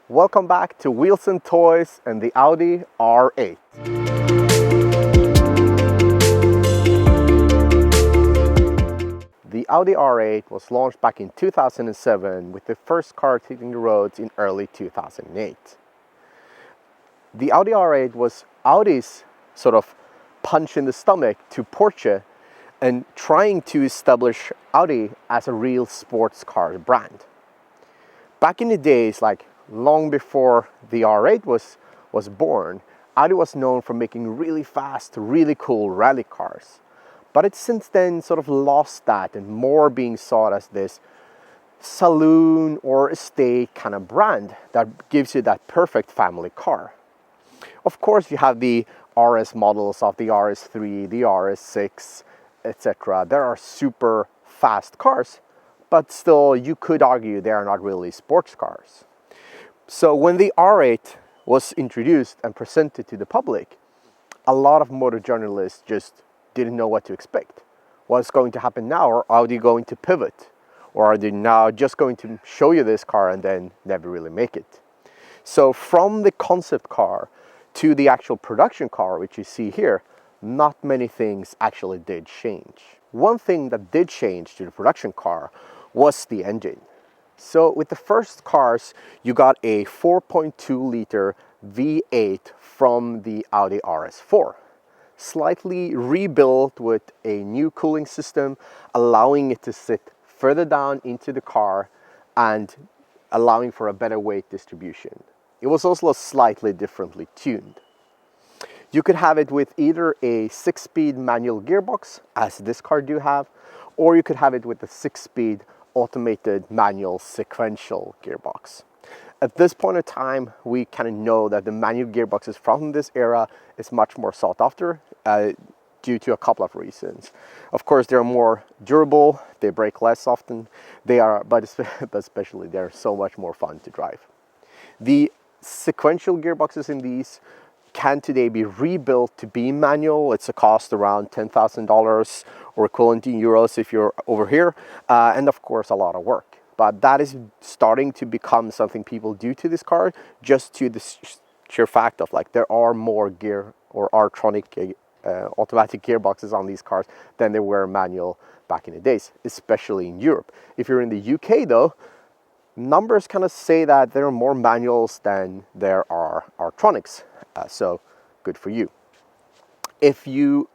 Welcome back to Wheels and Toys and the Audi R8. The Audi R8 was launched back in 2007 with the first car hitting the roads in early 2008. The Audi R8 was Audi's sort of punch in the stomach to Porsche and trying to establish Audi as a real sports car brand. Back in the days, like long before the R8 was born, Audi was known for making really fast, really cool rally cars. But it's since then sort of lost that and more being sought as this saloon or estate kind of brand that gives you that perfect family car. Of course, you have the RS models of the RS3, the RS6, etc. There are super fast cars, but still you could argue they are not really sports cars. So when the R8 was introduced and presented to the public, a lot of motor journalists just didn't know what to expect. What's going to happen now? Or are they going to pivot? Or are they now just going to show you this car and then never really make it? So from the concept car to the actual production car, which you see here, not many things actually did change. One thing that did change to the production car was the engine. So with the first cars, you got a 4.2 liter V8 from the Audi RS4. Slightly rebuilt with a new cooling system, allowing it to sit further down into the car and allowing for a better weight distribution. It was also slightly differently tuned. You could have it with either a 6-speed manual gearbox, as this car do have, or you could have it with a 6-speed automated manual sequential gearbox. At this point in time, we kind of know that the manual gearboxes from this era is much more sought after due to a couple of reasons. Of course, they're more durable, they break less often, but especially they're so much more fun to drive. The sequential gearboxes in these can today be rebuilt to be manual. It's a cost around $10,000 or equivalent in euros if you're over here, and of course a lot of work. But that is starting to become something people do to this car, just to the sheer fact of like there are more gear or R-tronic automatic gearboxes on these cars than there were manual back in the days, especially in Europe. If you're in the UK though, numbers kind of say that there are more manuals than there are R-tronics, so good for you. If you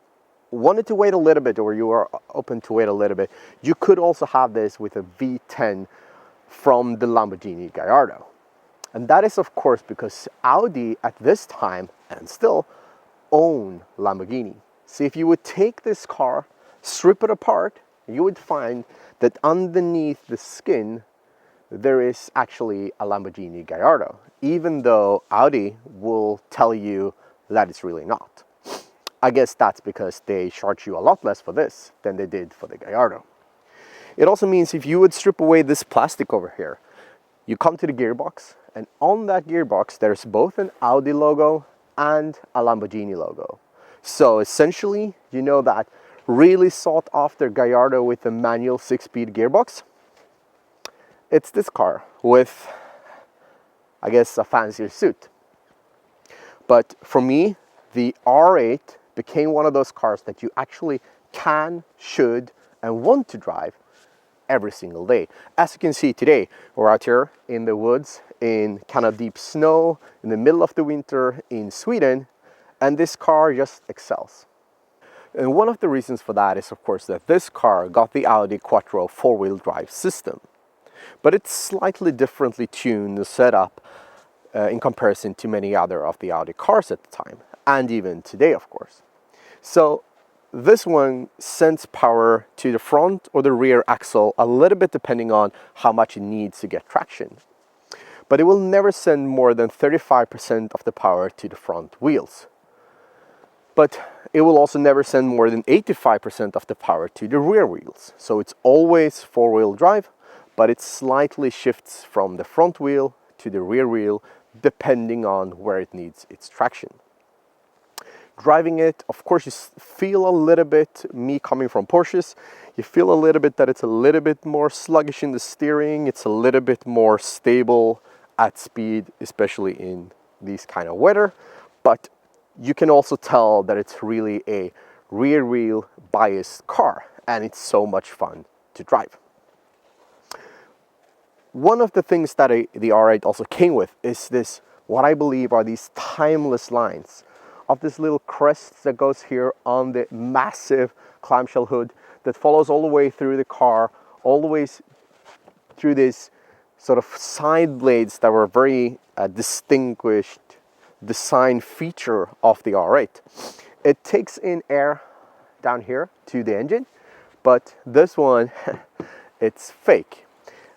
wanted to wait a little bit, or you are open to wait a little bit, you could also have this with a V10 from the Lamborghini Gallardo. And that is of course because Audi at this time, and still, own Lamborghini. So if you would take this car, strip it apart, you would find that underneath the skin there is actually a Lamborghini Gallardo, even though Audi will tell you that it's really not. I guess that's because they charge you a lot less for this than they did for the Gallardo. It also means if you would strip away this plastic over here, you come to the gearbox, and on that gearbox there's both an Audi logo and a Lamborghini logo. So essentially, you know that really sought after Gallardo with the manual 6-speed gearbox, it's this car with, I guess, a fancier suit. But for me, the R8 became one of those cars that you actually can, should, and want to drive every single day. As you can see today, we're out here in the woods, in kind of deep snow, in the middle of the winter in Sweden, and this car just excels. And one of the reasons for that is, of course, that this car got the Audi Quattro 4-wheel drive system. But it's slightly differently tuned and set up in comparison to many other of the Audi cars at the time, and even today, of course. So this one sends power to the front or the rear axle a little bit depending on how much it needs to get traction. But it will never send more than 35% of the power to the front wheels. But it will also never send more than 85% of the power to the rear wheels. So it's always 4-wheel drive, but it slightly shifts from the front wheel to the rear wheel depending on where it needs its traction. Driving it, of course, you feel a little bit, me coming from Porsches, you feel a little bit that it's a little bit more sluggish in the steering, it's a little bit more stable at speed, especially in these kind of weather, but you can also tell that it's really a rear wheel biased car, and it's so much fun to drive. One of the things that the R8 also came with is this, what I believe are these timeless lines of this little crest that goes here on the massive clamshell hood that follows all the way through the car, all the way through this sort of side blades that were very distinguished design feature of the R8. It takes in air down here to the engine, but this one, it's fake.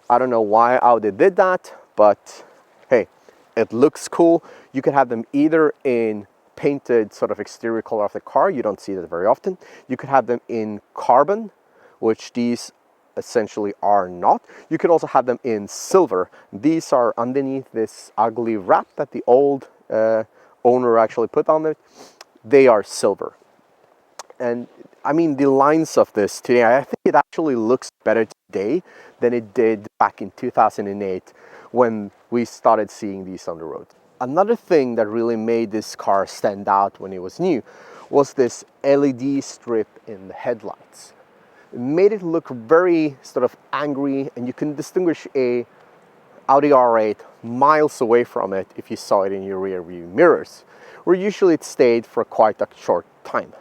I don't know why Audi did that, but hey, it looks cool. You can have them either in painted sort of exterior color of the car. You don't see that very often. You could have them in carbon, which these essentially are not. You could also have them in silver. These are underneath this ugly wrap that the old owner actually put on it. They are silver. And I mean, the lines of this today, I think it actually looks better today than it did back in 2008 when we started seeing these on the road. Another thing that really made this car stand out when it was new was this LED strip in the headlights. It made it look very sort of angry, and you can distinguish a Audi R8 miles away from it if you saw it in your rear view mirrors, where usually it stayed for quite a short time.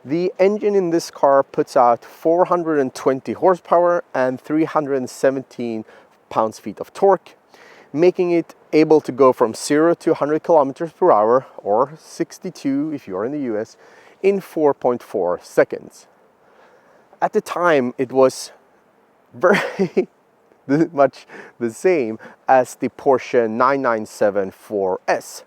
The engine in this car puts out 420 horsepower and 317 pounds-feet of torque, making it able to go from 0 to 100 kilometers per hour, or 62 if you're in the US, in 4.4 seconds. At the time, it was very much the same as the Porsche 997 4S.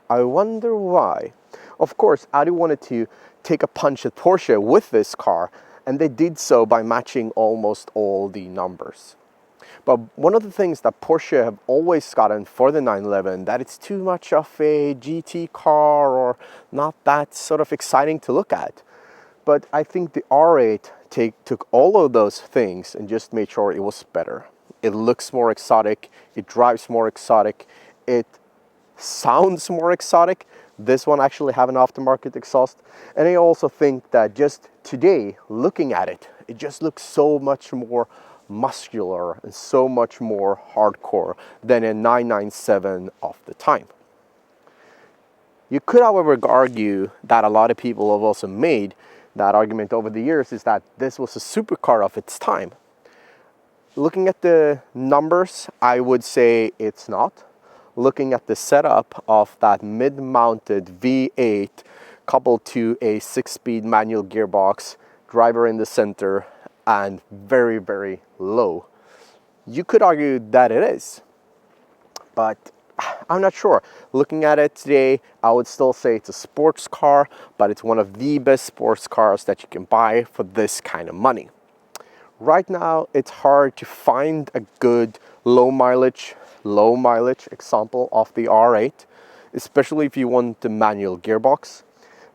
I wonder why. Of course, Audi wanted to take a punch at Porsche with this car, and they did so by matching almost all the numbers. But one of the things that Porsche have always gotten for the 911, that it's too much of a GT car or not that sort of exciting to look at. But I think the R8 took all of those things and just made sure it was better. It looks more exotic, it drives more exotic, it sounds more exotic. This one actually have an aftermarket exhaust. And I also think that just today, looking at it, it just looks so much more muscular and so much more hardcore than a 997 of the time. You could, however, argue that a lot of people have also made that argument over the years, is that this was a supercar of its time. Looking at the numbers, I would say it's not. Looking at the setup of that mid-mounted V8 coupled to a 6-speed manual gearbox, driver in the center, and very, very low, you could argue that it is. But I'm not sure. Looking at it today, I would still say it's a sports car, but it's one of the best sports cars that you can buy for this kind of money. Right now, it's hard to find a good low mileage example of the R8, especially if you want the manual gearbox.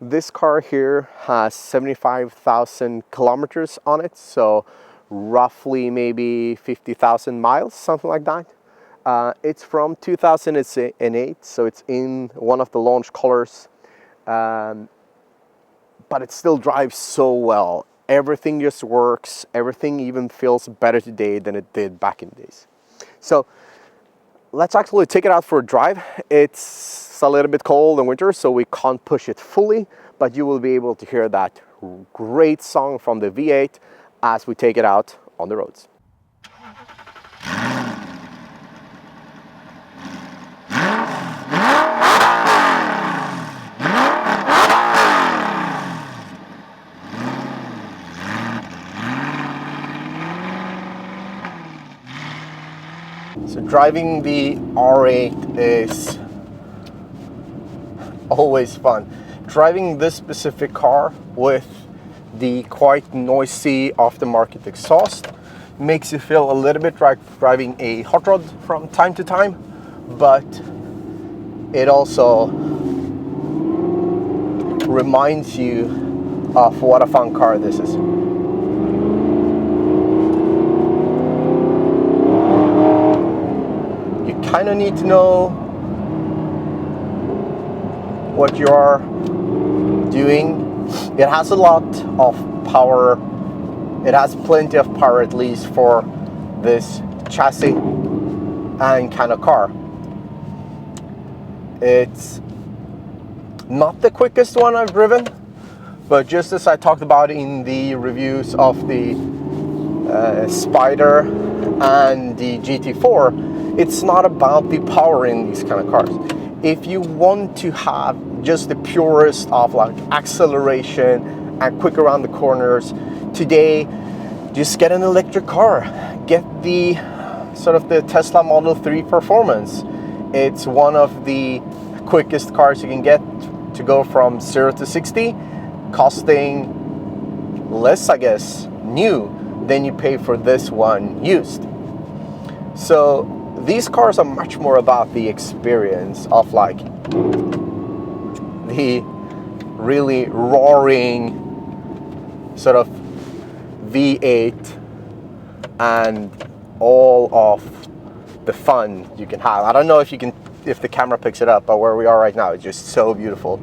This car here has 75,000 kilometers on it, so roughly maybe 50,000 miles, something like that. It's from 2008, so it's in one of the launch colors, but it still drives so well. Everything just works. Everything even feels better today than it did back in the days. So let's actually take it out for a drive. It's a little bit cold in winter, so we can't push it fully, but you will be able to hear that great song from the V8 as we take it out on the roads. So driving the R8 is always fun. Driving this specific car with the quite noisy aftermarket exhaust makes you feel a little bit like driving a hot rod from time to time, but it also reminds you of what a fun car this is. You kind of need to know what you are doing. It has a lot of power. It has plenty of power, at least for this chassis and kind of car. It's not the quickest one I've driven, but just as I talked about in the reviews of the Spider and the GT4, it's not about the power in these kind of cars. If you want to have just the purest of like acceleration and quick around the corners, today just get an electric car. Get the sort of the Tesla Model 3 Performance. It's one of the quickest cars you can get to go from 0 to 60, costing less, I guess, new than you pay for this one used. So these cars are much more about the experience of like the really roaring sort of V8 and all of the fun you can have. I don't know if the camera picks it up, but where we are right now is just so beautiful.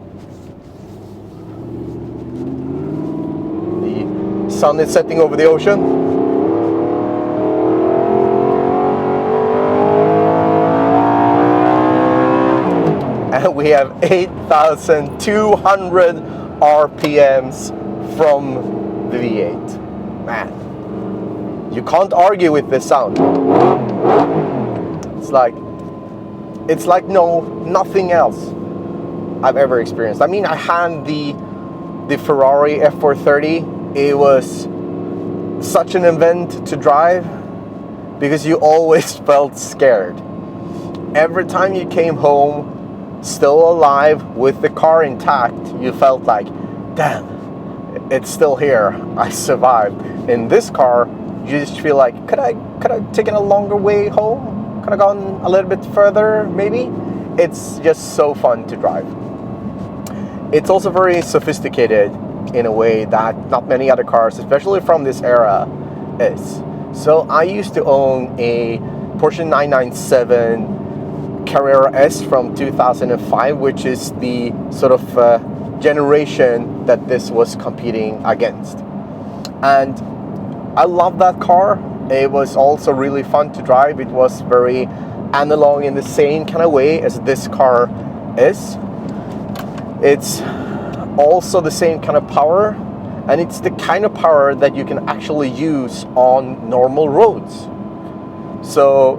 The sun is setting over the ocean. And we have 8,200 RPMs from the V8. Man, you can't argue with this sound. It's like nothing else I've ever experienced. I mean, I had the Ferrari F430. It was such an event to drive because you always felt scared. Every time you came home still alive with the car intact, you felt like, damn, it's still here, I survived. In this car, you just feel like, could I taken a longer way home? Could I gone a little bit further, maybe? It's just so fun to drive. It's also very sophisticated in a way that not many other cars, especially from this era, is. So I used to own a Porsche 997 Carrera S from 2005, which is the sort of generation that this was competing against. And I love that car. It was also really fun to drive. It was very analog in the same kind of way as this car is. It's also the same kind of power, and it's the kind of power that you can actually use on normal roads. So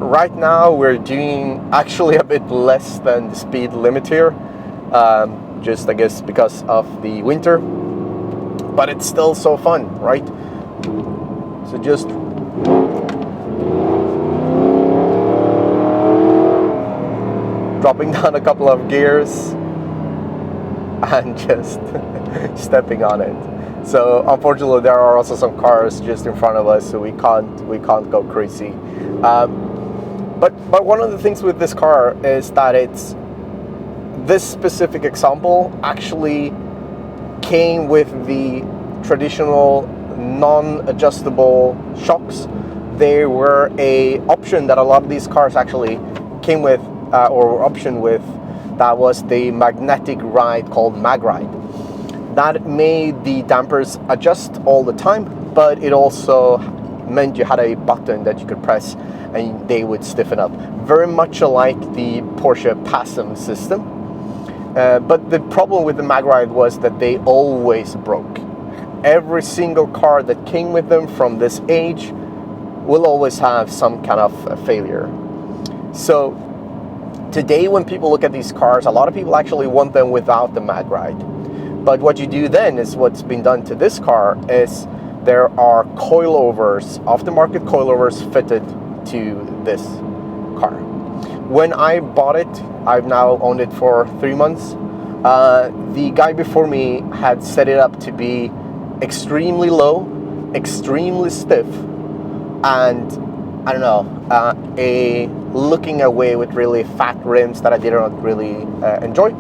right now we're doing actually a bit less than the speed limit here, just I guess because of the winter, but it's still so fun, right? So just dropping down a couple of gears and just stepping on it. So unfortunately there are also some cars just in front of us, so we can't go crazy. But one of the things with this car is that this specific example actually came with the traditional non-adjustable shocks. They were a option that a lot of these cars actually came with, or were optioned with. That was the magnetic ride called MagRide. That made the dampers adjust all the time, but it also meant you had a button that you could press and they would stiffen up. Very much alike the Porsche PASM system. But the problem with the MagRide was that they always broke. Every single car that came with them from this age will always have some kind of failure. So today when people look at these cars, a lot of people actually want them without the MagRide. But what you do then is what's been done to this car is there are coilovers, aftermarket coilovers fitted to this car. When I bought it, I've now owned it for 3 months. The guy before me had set it up to be extremely low, extremely stiff, and I don't know, looking away with really fat rims that I did not really enjoy.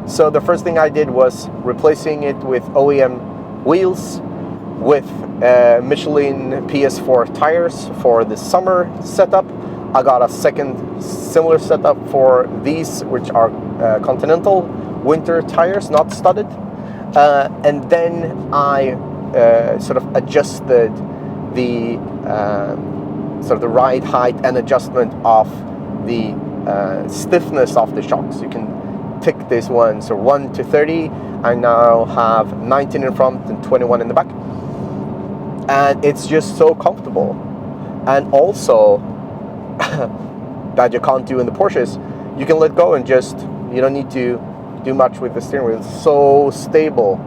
So the first thing I did was replacing it with OEM wheels with Michelin PS4 tires for the summer setup, I got a second similar setup for these, which are Continental winter tires, not studded. And then I sort of adjusted the sort of the ride height and adjustment of the stiffness of the shocks. You can pick this one, so 1 to 30. I now have 19 in front and 21 in the back, and it's just so comfortable. And also that you can't do in the Porsches, you can let go and just, you don't need to do much with the steering wheel. It's so stable.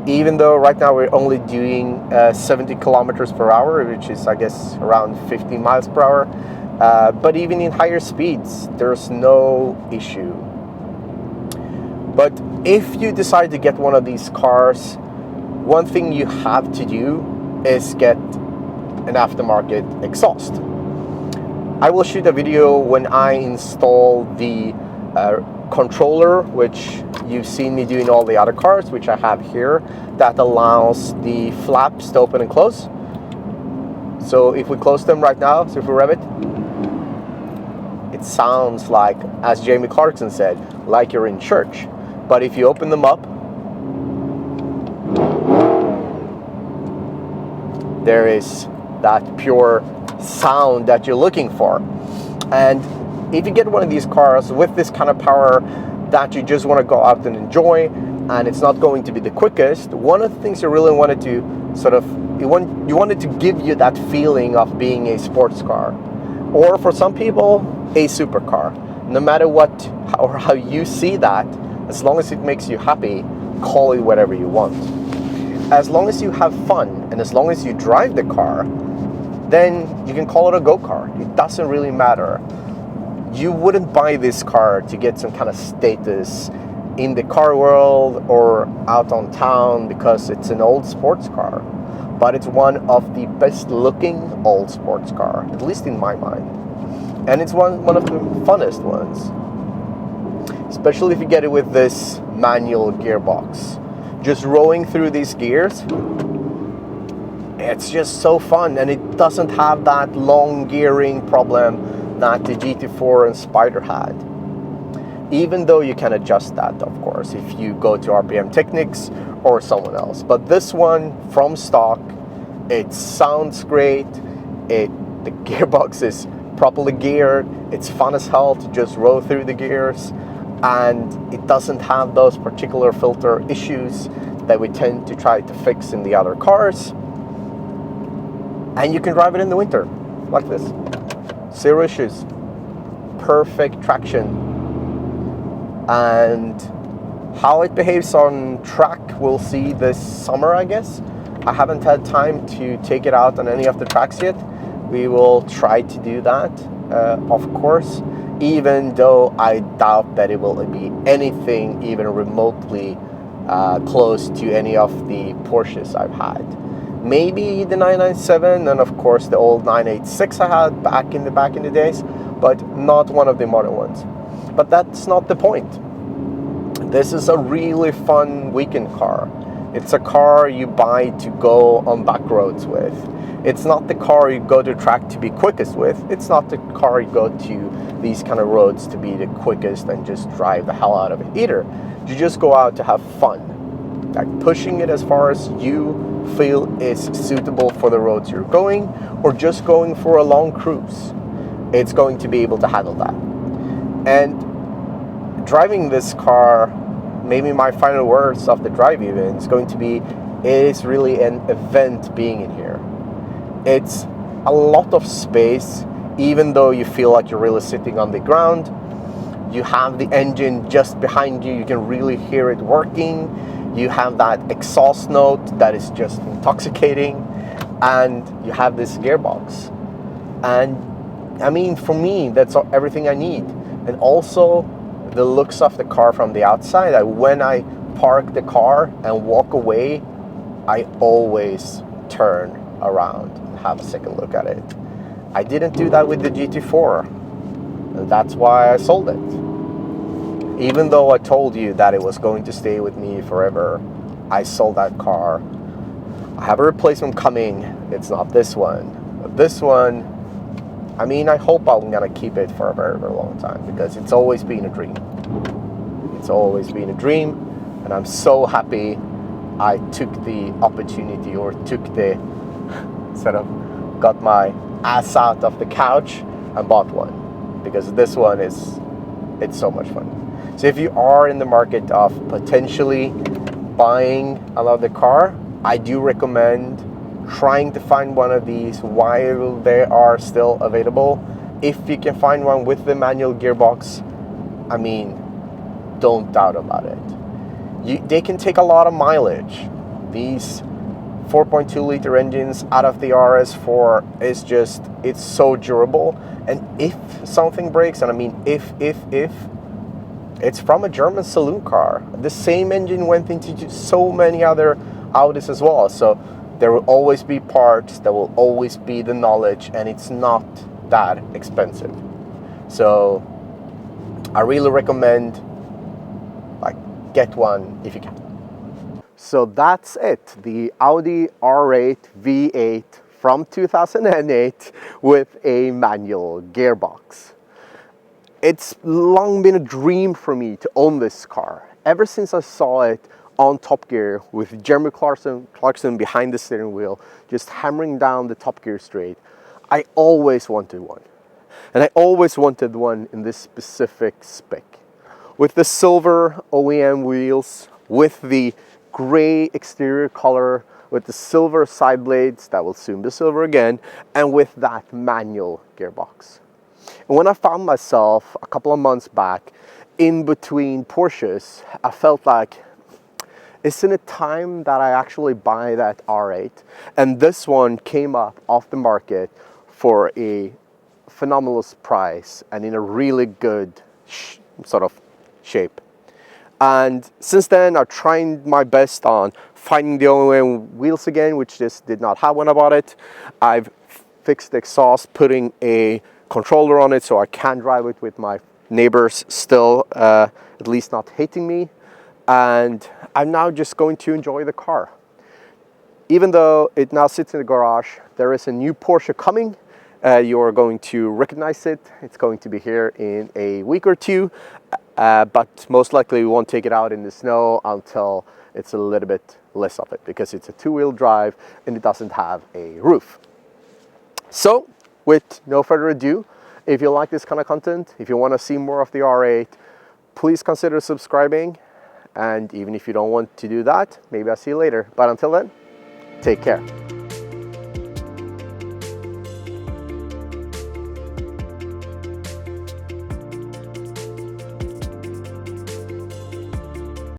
Even though right now we're only doing 70 kilometers per hour, which is, I guess, around 15 miles per hour. But even in higher speeds, there's no issue. But if you decide to get one of these cars, one thing you have to do is get an aftermarket exhaust. I will shoot a video when I install the controller, which you've seen me doing all the other cars, which I have here, that allows the flaps to open and close. So if we close them right now, so if we rev it, it sounds like, as Jamie Clarkson said, like you're in church. But if you open them up, there is that pure sound that you're looking for. And if you get one of these cars with this kind of power that you just want to go out and enjoy, and it's not going to be the quickest, one of the things you really wanted to sort of, you wanted to give you that feeling of being a sports car, or for some people, a supercar. No matter what or how you see that, as long as it makes you happy, call it whatever you want. As long as you have fun and as long as you drive the car, then you can call it a go-kart. It doesn't really matter. You wouldn't buy this car to get some kind of status in the car world or out on town because it's an old sports car. But it's one of the best looking old sports car, at least in my mind. And it's one of the funnest ones. Especially if you get it with this manual gearbox. Just rolling through these gears, it's just so fun, and it doesn't have that long gearing problem that the GT4 and Spider had. Even though you can adjust that, of course, if you go to RPM Technics or someone else. But this one, from stock, it sounds great, the gearbox is properly geared, it's fun as hell to just roll through the gears, and it doesn't have those particular filter issues that we tend to try to fix in the other cars. And you can drive it in the winter, like this. Zero issues. Perfect traction. And how it behaves on track, we'll see this summer, I guess. I haven't had time to take it out on any of the tracks yet. We will try to do that, of course, even though I doubt that it will be anything even remotely close to any of the Porsches I've had. Maybe the 997 and of course the old 986 I had back in the days, but not one of the modern ones. But that's not the point. This is a really fun weekend car. It's a car you buy to go on back roads with. It's not the car you go to track to be quickest with. It's not the car you go to these kind of roads to be the quickest and just drive the hell out of it either. You just go out to have fun, like pushing it as far as you feel is suitable for the roads you're going, or just going for a long cruise. It's going to be able to handle that. And driving this car, maybe my final words of the drive even, is going to be, it is really an event being in here. It's a lot of space, even though you feel like you're really sitting on the ground. You have the engine just behind you. You can really hear it working. You have that exhaust note that is just intoxicating. And you have this gearbox. And I mean, for me, that's everything I need. And also the looks of the car from the outside. When I park the car and walk away, I always turn around and have a second look at it. I didn't do that with the GT4. And that's why I sold it. Even though I told you that it was going to stay with me forever, I sold that car. I have a replacement coming. It's not this one. But this one, I mean, I hope I'm gonna keep it for a very, very long time, because it's always been a dream. It's always been a dream, and I'm so happy I took the opportunity, or took the sort of got my ass out of the couch and bought one, because this one it's so much fun. So if you are in the market of potentially buying another car, I do recommend trying to find one of these while they are still available. If you can find one with the manual gearbox, I mean, don't doubt about it. They can take a lot of mileage. These 4.2 liter engines out of the RS4 it's so durable. And if something breaks, and I mean if it's from a German saloon car, the same engine went into so many other Audis as well. So there will always be parts, there will always be the knowledge, and it's not that expensive. So I really recommend, like, get one if you can. So that's it, the Audi R8 V8 from 2008 with a manual gearbox. It's long been a dream for me to own this car. Ever since I saw it on Top Gear with Jeremy Clarkson behind the steering wheel, just hammering down the Top Gear straight, I always wanted one. And I always wanted one in this specific spec. With the silver OEM wheels, with the gray exterior color, with the silver side blades that will soon be silver again, and with that manual gearbox. And when I found myself a couple of months back in between Porsches, I felt like, isn't it time that I actually buy that R8? And this one came up off the market for a phenomenal price and in a really good sort of shape. And since then, I've tried my best on finding the OEM wheels again, which just did not have when I bought it. I've fixed the exhaust, putting a controller on it so I can drive it with my neighbors still, at least not hating me. And I'm now just going to enjoy the car. Even though it now sits in the garage, there is a new Porsche coming. You are going to recognize it. It's going to be here in a week or two. But most likely we won't take it out in the snow until it's a little bit less of it, because it's a two-wheel drive and it doesn't have a roof. So with no further ado, if you like this kind of content, if you want to see more of the R8, please consider subscribing. And even if you don't want to do that, maybe I'll see you later. But until then, take care.